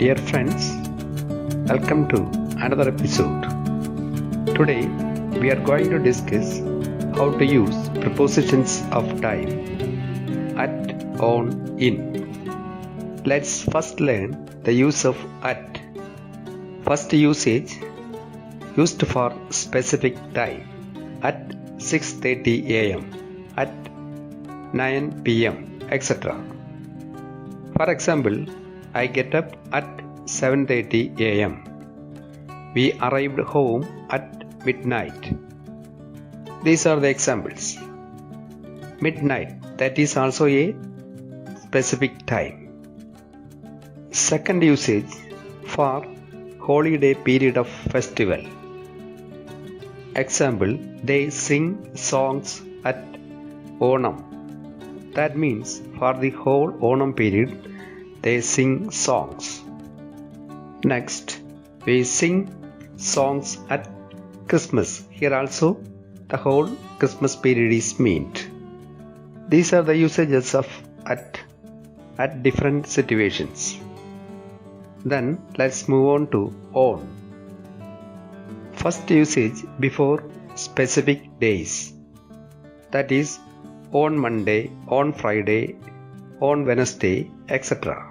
Dear friends, welcome to another episode. Today we are going to discuss how to use prepositions of time at, on, in. Let's first learn the use of at. First usage, used for specific time, at 6:30 am, at 9 pm, etc. For example, I get up at 7:30 am. We arrived home at midnight. These are the examples. Midnight, that is also a specific time. Second usage, for holiday period of festival. Example, they sing songs at Onam. That means for the whole Onam period, they sing songs. Next, we sing songs at Christmas. Here also, the whole Christmas period is meant. These are the usages of at different situations. Then let's move on to on. First usage before specific days. That is on Monday, on Friday, on Wednesday, etc.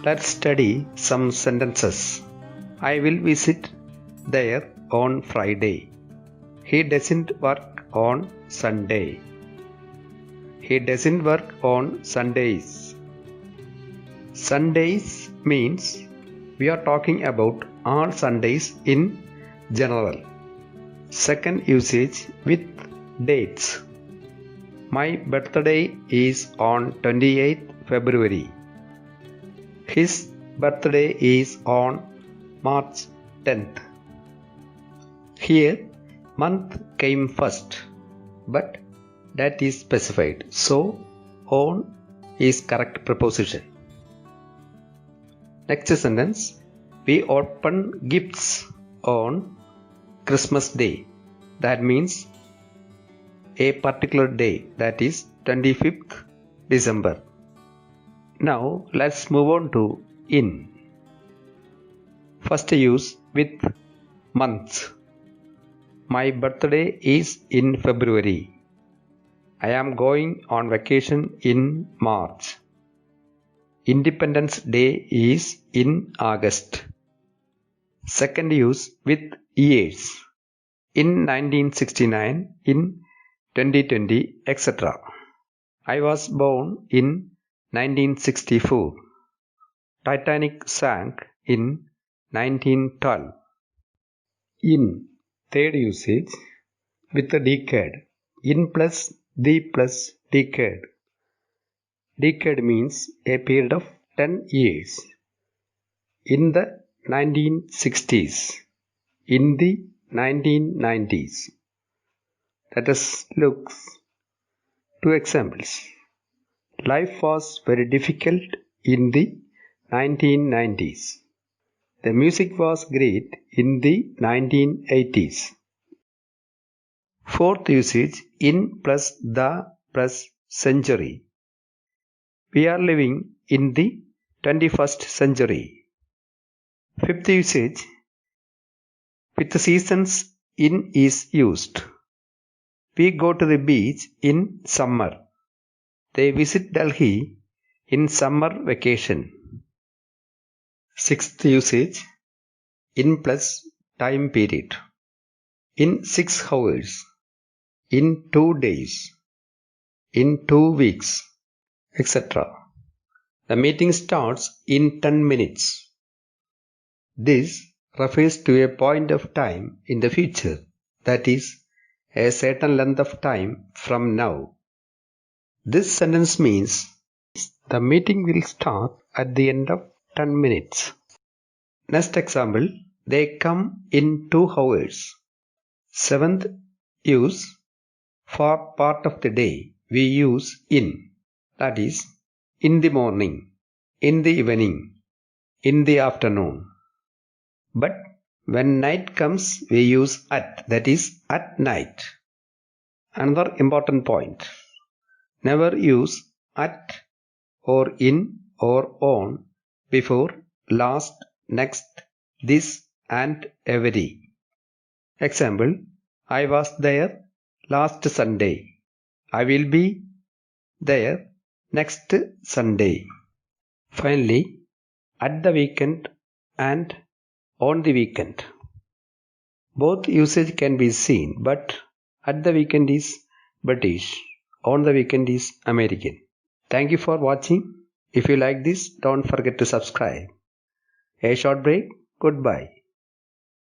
Let's study some sentences. I will visit there on Friday. He doesn't work on Sunday. He doesn't work on Sundays. Sundays means we are talking about all Sundays in general. Second usage with dates. My birthday is on 28th February. His birthday is on March 10th. Here, month came first, but that is specified. So, on is correct preposition. Next sentence, we open gifts on Christmas Day. That means a particular day, that is 25th December. Now let's move on to in. First use with months. My birthday is in February. I am going on vacation in March. Independence Day is in August. Second use with years. In 1969, in 2020, etc. I was born in 1964. Titanic sank in 1912. In, third usage, with a decade. In plus the plus decade. Decade means a period of 10 years. In the 1960s. In the 1990s. Let us look two examples. Life was very difficult in the 1990s. The music was great in the 1980s. Fourth usage, in plus the plus century. We are living in the 21st century. Fifth usage, with the seasons, in is used. We go to the beach in summer. They visit Delhi in summer vacation. Sixth usage, in plus time period. In 6 hours. In 2 days. In 2 weeks, etc. The meeting starts in 10 minutes. This refers to a point of time in the future, that is, a certain length of time from now. This sentence means the meeting will start at the end of 10 minutes. Next example, they come in 2 hours. Seventh use, for part of the day, we use in. That is, in the morning, in the evening, in the afternoon. But when night comes, we use at. That is, at night. Another important point. Never use at or in or on before, last, next, this and every. Example, I was there last Sunday. I will be there next Sunday. Finally, at the weekend and on the weekend. Both usage can be seen, but at the weekend is British, on the weekend is American. Thank you for watching. If you like this, don't forget to subscribe. A short break. Goodbye.